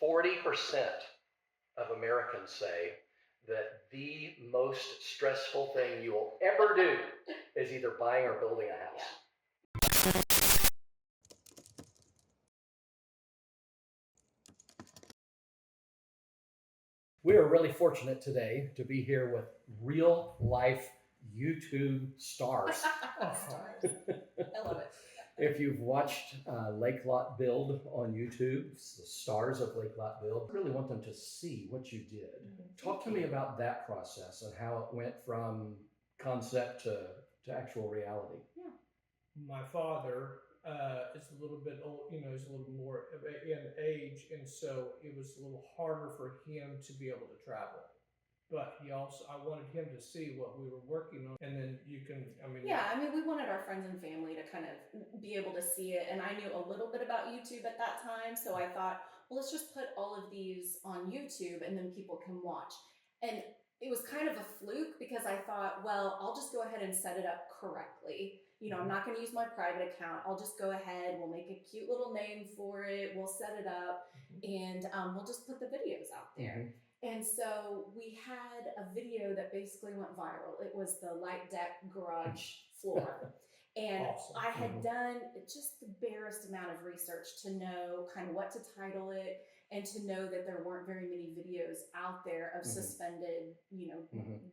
40% of Americans say that the most stressful thing you will ever do is either buying or building a house. We are really fortunate today to be here with real life YouTube stars. I love it. If you've watched Lake Lot Build on YouTube, the stars of Lake Lot Build, I really want them to see what you did. Talk to me about that process and how it went from concept to actual reality. Yeah. My father is a little bit old, he's a little more in age, and so it was a little harder for him to be able to travel. But I wanted him to see what we were working on, and then we wanted our friends and family to kind of be able to see it. And I knew a little bit about YouTube at that time, so I thought, well, let's just put all of these on YouTube and then people can watch. And it was kind of a fluke because I thought, well, I'll just go ahead and set it up correctly. I'm not going to use my private account. I'll just go ahead. We'll make a cute little name for it. We'll set it up, and we'll just put the videos out there. And so we had a video that basically went viral. It was the light deck garage floor. And awesome. I had done just the barest amount of research to know kind of what to title it and to know that there weren't very many videos out there of suspended,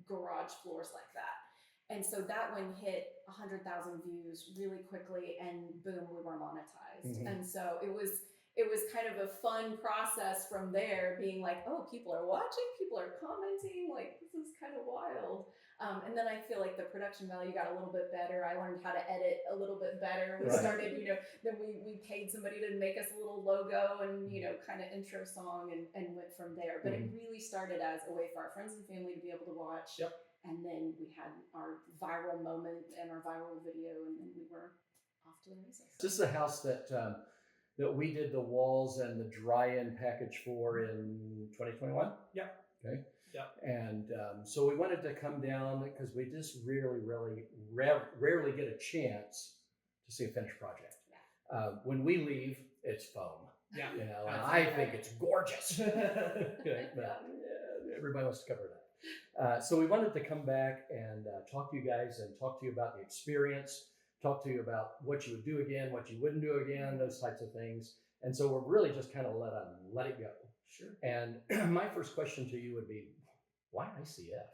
garage floors like that. And so that one hit 100,000 views really quickly, and boom, we were monetized. And so it was kind of a fun process from there, being like, oh, people are watching, people are commenting, like, this is kind of wild. And then I feel like the production value got a little bit better. I learned how to edit a little bit better. We started, then we paid somebody to make us a little logo and, kind of intro song and went from there. But it really started as a way for our friends and family to be able to watch. Yep. And then we had our viral moment and our viral video, and then we were off to the races. This is a house that we did the walls and the dry-in package for in 2021? Yeah. Okay. Yeah. And so we wanted to come down because we just rarely get a chance to see a finished project. Yeah. When we leave, it's foam. Yeah. And I think it's gorgeous. Okay, but everybody wants to cover it up. So we wanted to come back and talk to you guys and talk to you about the experience, talk to you about what you would do again, what you wouldn't do again, those types of things. And so we're really just kind of let it go. Sure. And my first question to you would be, why ICF?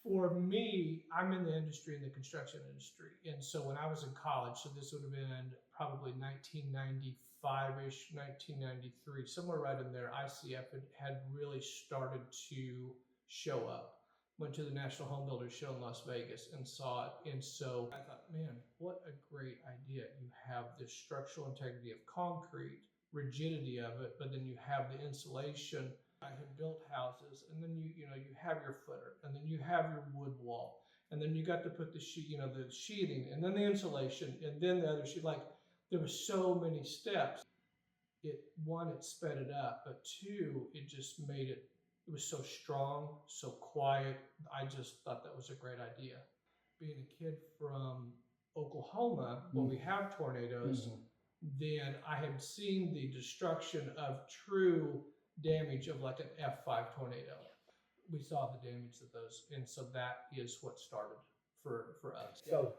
For me, I'm in the industry, in the construction industry. And so when I was in college, so this would have been probably 1995-ish, 1993, somewhere right in there, ICF had really started to show up. Went to the National Home Builders Show in Las Vegas and saw it. And so I thought, man, what a great idea. You have the structural integrity of concrete, rigidity of it, but then you have the insulation. I had built houses, and then you have your footer, and then you have your wood wall, and then you got to put the the sheathing, and then the insulation, and then the other sheet. Like, there were so many steps. It sped it up, but two, it just made it. It was so strong, so quiet. I just thought that was a great idea. Being a kid from Oklahoma, where we have tornadoes, then I had seen the destruction of true damage of like an F5 tornado. We saw the damage of those, and so that is what started for us. So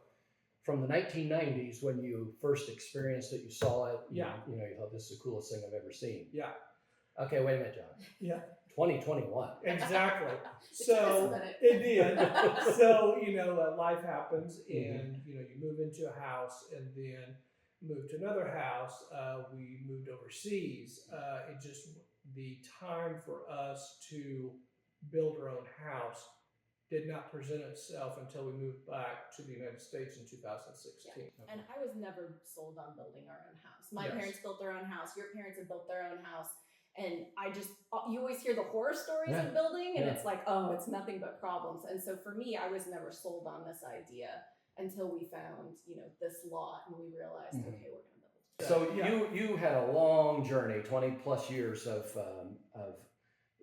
from the 1990s, when you first experienced it, you saw it, you thought, this is the coolest thing I've ever seen. Yeah. Okay, wait a minute, John. Yeah. 2021. Exactly. So it did. So, life happens, and, you move into a house and then move to another house. We moved overseas. The time for us to build our own house did not present itself until we moved back to the United States in 2016. Yeah. And I was never sold on building our own house. My parents built their own house. Your parents have built their own house. And you always hear the horror stories of building, and it's like, oh, it's nothing but problems. And so for me, I was never sold on this idea until we found, this lot, and we realized, okay, we're going to build. So you had a long journey, 20 plus years of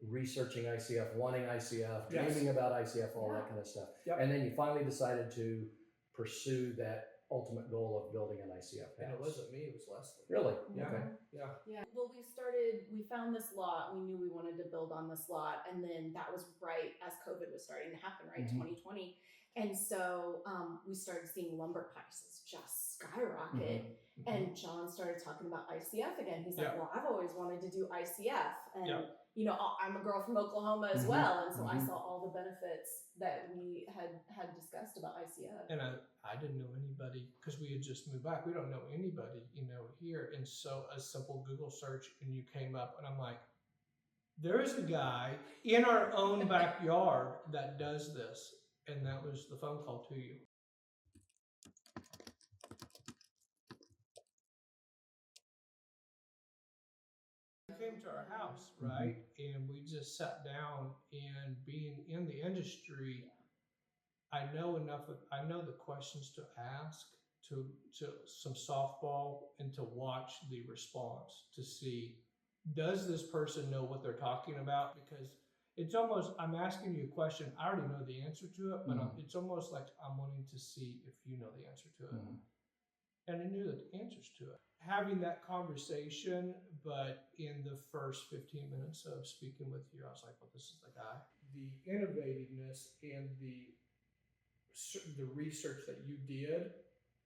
researching ICF, wanting ICF, dreaming about ICF, all that kind of stuff. Yep. And then you finally decided to pursue that ultimate goal of building an ICF house? And it wasn't me, it was Leslie. Really? Yeah. Okay. Yeah. Yeah. Well, we found this lot. We knew we wanted to build on this lot. And then that was right as COVID was starting to happen, right? 2020. And so we started seeing lumber prices just skyrocket. And John started talking about ICF again. He's like, well, I've always wanted to do ICF. And, you know, I'm a girl from Oklahoma as well. And so I saw all the benefits that we had discussed about ICF. And I didn't know anybody because we had just moved back. We don't know anybody, you know, here. And so a simple Google search and you came up and I'm like, there is a guy in our own backyard that does this. And that was the phone call to you. Came to our house, right? And we just sat down, and being in the industry, I know the questions to ask, to some softball, and to watch the response to see, does this person know what they're talking about? Because it's almost, I'm asking you a question, I already know the answer to it, but it's almost like I'm wanting to see if you know the answer to it. And I knew the answers to it. Having that conversation, but in the first 15 minutes of speaking with you, I was like, well, this is the guy. The innovativeness and the research that you did,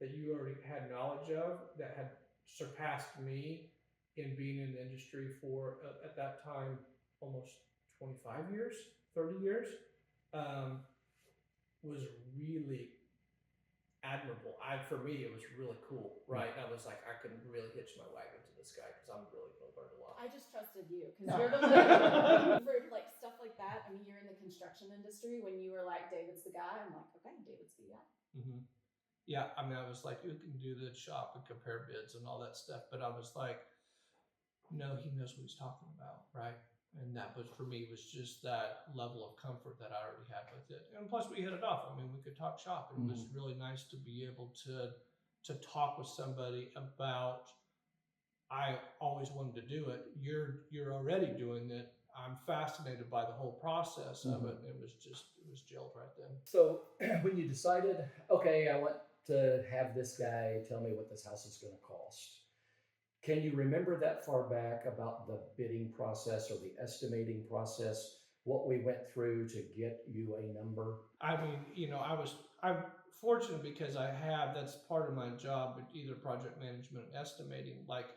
that you already had knowledge of, that had surpassed me in being in the industry for, at that time, almost 25 years, 30 years, was really admirable. For me, it was really cool, right? I was like, I could really hitch my wagon to this guy because I'm really going to learn a lot. I just trusted you because you're the one for like stuff like that. I mean, you're in the construction industry. When you were like, David's the guy, I'm like, okay, David's the guy. Yeah, I mean, I was like, who can do the shop and compare bids and all that stuff? But I was like, no, he knows what he's talking about, right? And that was, for me, was just that level of comfort that I already had with it. And plus we hit it off. I mean, we could talk shop, and it was really nice to be able to talk with somebody about, I always wanted to do it. You're already doing it. I'm fascinated by the whole process of it. It was gelled right then. So when you decided, okay, I want to have this guy tell me what this house is going to cost, can you remember that far back about the bidding process or the estimating process, what we went through to get you a number? I mean, you know, I'm fortunate because that's part of my job, either project management and estimating. Like,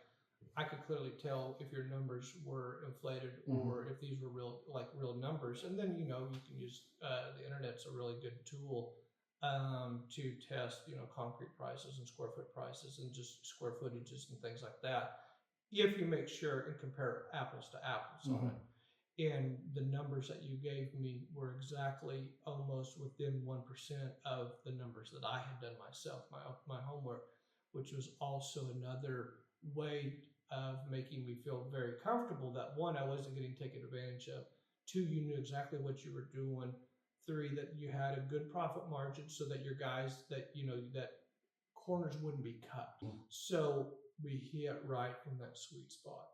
I could clearly tell if your numbers were inflated or if these were real numbers. And then, you know, you can use, the internet's a really good tool to test, you know, concrete prices and square foot prices and just square footages and things like that. If you make sure and compare apples to apples on it. And the numbers that you gave me were exactly almost within 1% of the numbers that I had done myself, my homework, which was also another way of making me feel very comfortable that, one, I wasn't getting taken advantage of, two, you knew exactly what you were doing, three, that you had a good profit margin so that your guys, that, you know, that corners wouldn't be cut. So we hit right in that sweet spot.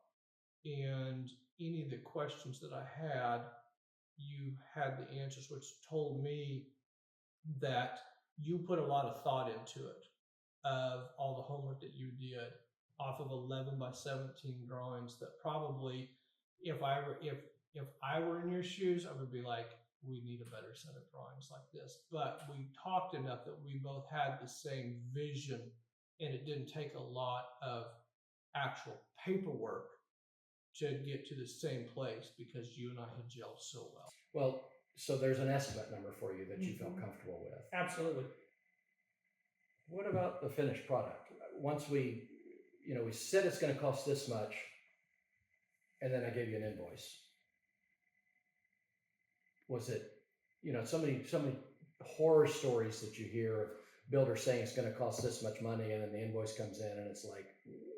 And any of the questions that I had, you had the answers, which told me that you put a lot of thought into it, of all the homework that you did off of 11 by 17 drawings that probably, if I were in your shoes, I would be like, we need a better set of drawings like this. But we talked enough that we both had the same vision, and it didn't take a lot of actual paperwork to get to the same place because you and I had gelled so well. Well, so there's an estimate number for you that you felt comfortable with. Absolutely. What about the finished product? Once we said it's going to cost this much, and then I gave you an invoice. Was it, so many horror stories that you hear of builders saying it's going to cost this much money, and then the invoice comes in, and it's like,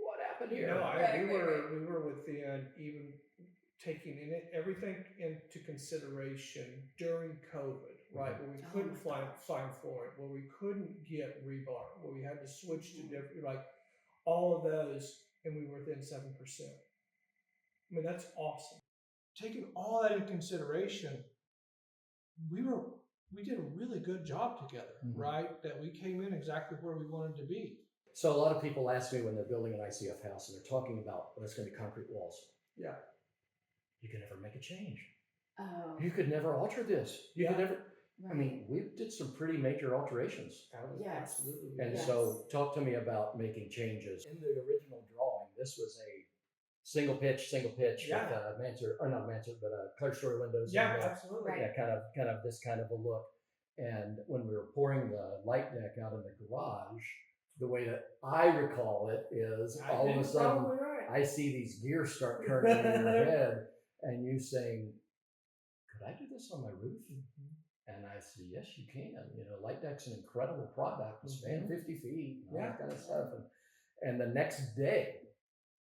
what happened here? No, we were within even taking everything into consideration during COVID, right? Where we couldn't find flooring, where we couldn't get rebar, where we had to switch to different, like all of those, and we were within 7%. I mean, that's awesome. Taking all that into consideration, we we did a really good job together, right? That we came in exactly where we wanted to be. So a lot of people ask me when they're building an ICF house and they're talking about, well, it's going to be concrete walls. Yeah. You can never make a change. Oh. You could never alter this. You could never. Right. I mean, we did some pretty major alterations. Yes. Absolutely. And Yes. so talk to me about making changes. In the original drawing, this was a single pitch Yeah. with mansard, or not mansard, but clerestory windows. Yeah, and, absolutely. Right. yeah, kind of this kind of a look. And when we were pouring the light deck out in the garage, the way that I recall it is all of a sudden right. I see these gears start turning in your head, and you saying, "Could I do this on my roof?" And I said, "Yes, you can. You know, light deck's an incredible product. It's span 50 feet, and all that kind of stuff." And the next day,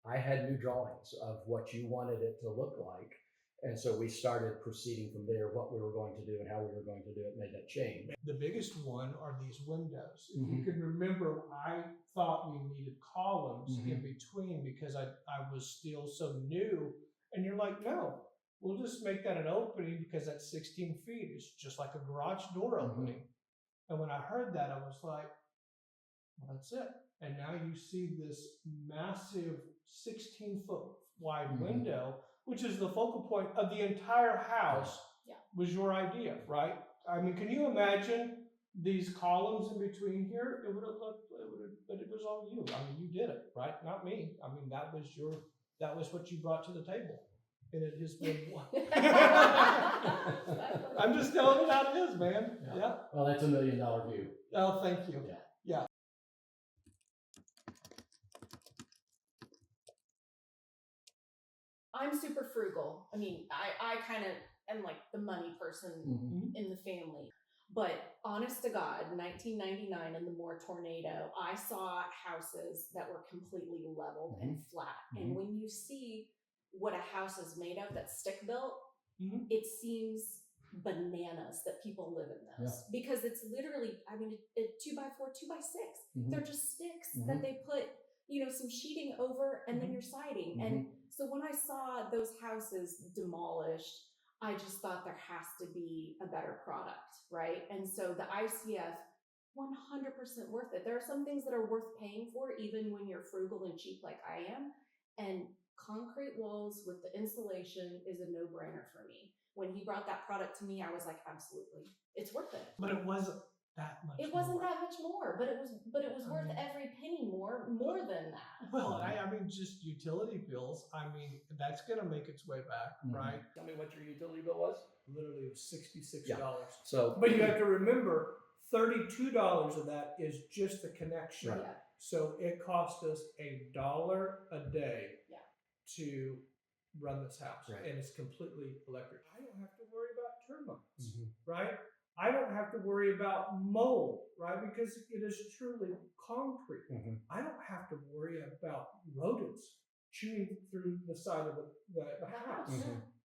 I had new drawings of what you wanted it to look like. And so we started proceeding from there, what we were going to do and how we were going to do it, made that change. The biggest one are these windows. If you can remember, I thought we needed columns in between because I was still so new. And you're like, no, we'll just make that an opening because that's 16 feet. It's just like a garage door opening. And when I heard that, I was like, well, that's it. And now you see this massive 16-foot wide window, which is the focal point of the entire house. Was your idea, right? I mean, can you imagine these columns in between here? It would have looked, but it was all you. I mean, you did it, right? Not me. I mean, that was what you brought to the table. And it has been I'm just telling it how it is, man. Yeah. Well, that's $1 million view. Oh, thank you. Yeah. I'm super frugal. I mean, I kind of am like the money person in the family. But honest to God, 1999 in the Moore tornado, I saw houses that were completely leveled and flat. And when you see what a house is made of that's stick built, it seems bananas that people live in this because it's literally, I mean, a 2x4, 2x6. They're just sticks that they put, you know, some sheeting over and then you're siding. And so when I saw those houses demolished, I just thought there has to be a better product, right? And so the ICF, 100% worth it. There are some things that are worth paying for, even when you're frugal and cheap like I am. And concrete walls with the insulation is a no-brainer for me. When he brought that product to me, I was like, absolutely, it's worth it. But it wasn't that much. It wasn't that much more, but it was worth every penny more than that. Well, I mean, just utility bills. I mean, that's gonna make its way back, right? Tell me what your utility bill was. Literally, it was $66. So, But you have to remember, $32 of that is just the connection. Right. So it cost us $1 a day to run this house, and it's completely electric. I don't have to worry about termites, right? I don't have to worry about mold, right? Because it is truly concrete. I don't have to worry about rodents chewing through the side of the house.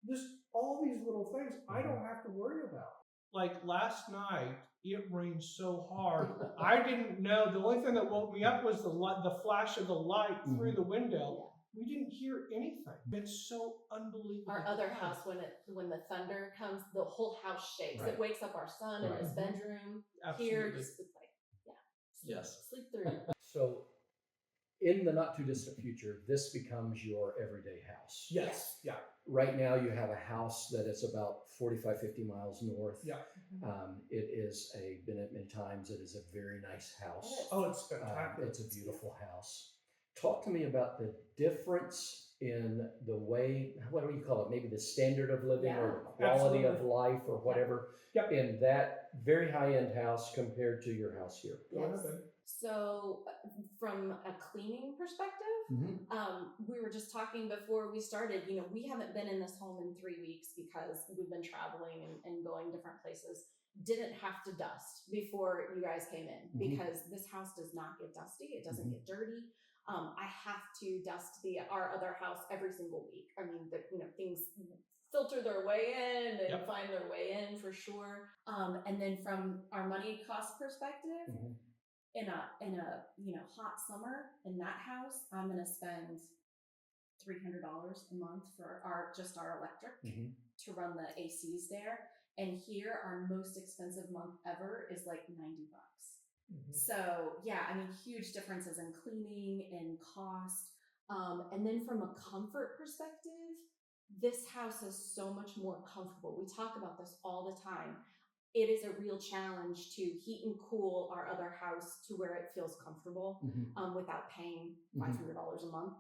Just all these little things I don't have to worry about. Like last night, it rained so hard. I didn't know. The only thing that woke me up was the flash of the light through the window. We didn't hear anything. It's so unbelievable. Our other house, when the thunder comes, the whole house shakes. It wakes up our son in his bedroom. Absolutely. Here, just like, sleep through. So, in the not too distant future, this becomes your everyday house. Yes. Yeah. Right now, you have a house that is about 45, 50 miles north. Yeah. It is been at many times. It is a very nice house. Oh, it's spectacular. It's a beautiful house. Talk to me about the difference in the way, what do you call it? Maybe the standard of living or the quality of life or whatever in that very high-end house compared to your house here. So from a cleaning perspective, we were just talking before we started, you know, we haven't been in this home in 3 weeks because we've been traveling and going different places. Didn't have to dust before you guys came in because this house does not get dusty. It doesn't get dirty. I have to dust our other house every single week. I mean, things filter their way in and find their way in for sure. And then from our money cost perspective, in a hot summer in that house, I'm going to spend $300 a month for our electric to run the ACs there. And here, our most expensive month ever is like $90. Mhm. So yeah, I mean, huge differences in cleaning and cost. And then from a comfort perspective, this house is so much more comfortable. We talk about this all the time. It is a real challenge to heat and cool our other house to where it feels comfortable without paying $500 a month.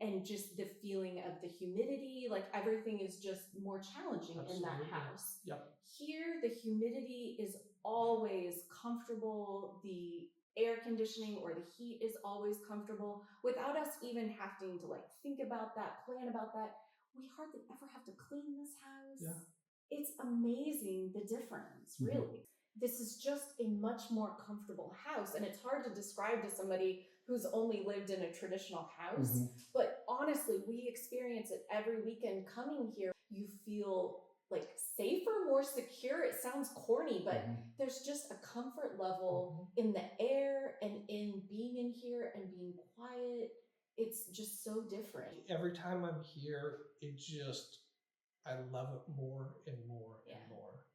And just the feeling of the humidity, like everything is just more challenging in that Absolutely. house. Yep. Here, the humidity is always comfortable. The air conditioning or the heat is always comfortable without us even having to like think about that, plan about that. We hardly ever have to clean this house. Yeah. It's amazing the difference, really. This is just a much more comfortable house, and it's hard to describe to somebody who's only lived in a traditional house. But honestly, we experience it every weekend coming here. You feel like safer, more secure. It sounds corny, but there's just a comfort level in the air and in being in here and being quiet. It's just so different. Every time I'm here, I love it more and more and more.